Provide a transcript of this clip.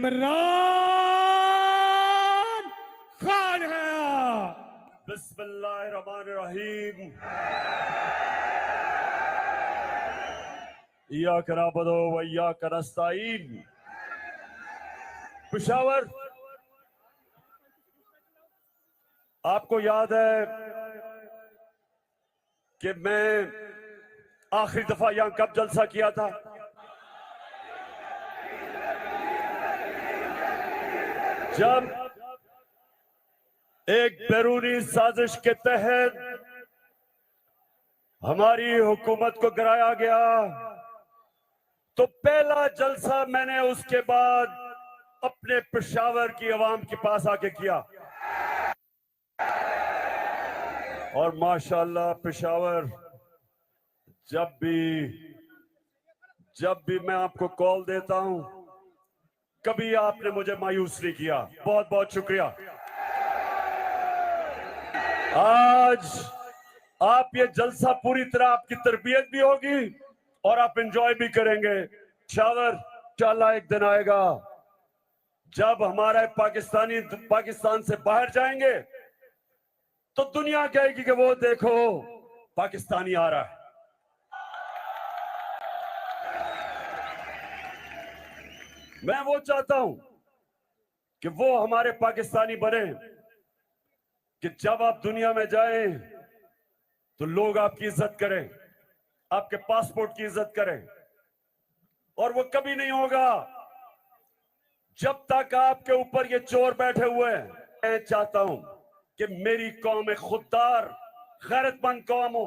इमरान खान है। बिस्मिल्लाहिर्रहमानिर्रहीम। इय्याक नअबुदु व इय्याक नस्तईन। पेशावर, आपको याद है कि मैं आखिरी दफा यहां कब जलसा किया था? जब एक बैरूनी साजिश के तहत हमारी हुकूमत को गिराया गया, तो पहला जलसा मैंने उसके बाद अपने पेशावर की आवाम के पास आके किया। और माशाअल्लाह पेशावर, जब भी मैं आपको कॉल देता हूं, कभी आपने मुझे मायूस नहीं किया। बहुत बहुत शुक्रिया। आज आप ये जलसा पूरी तरह आपकी तरबियत भी होगी और आप एंजॉय भी करेंगे। पेशावर, इंशाअल्लाह एक दिन आएगा जब हमारे पाकिस्तानी पाकिस्तान से बाहर जाएंगे तो दुनिया कहेगी कि वो देखो पाकिस्तानी आ रहा है। मैं वो चाहता हूं कि वो हमारे पाकिस्तानी बने कि जब आप दुनिया में जाएं तो लोग आपकी इज्जत करें, आपके पासपोर्ट की इज्जत करें। और वो कभी नहीं होगा जब तक आपके ऊपर ये चोर बैठे हुए हैं। मैं चाहता हूं कि मेरी कौम एक खुददार गैरतमंद कौम हो।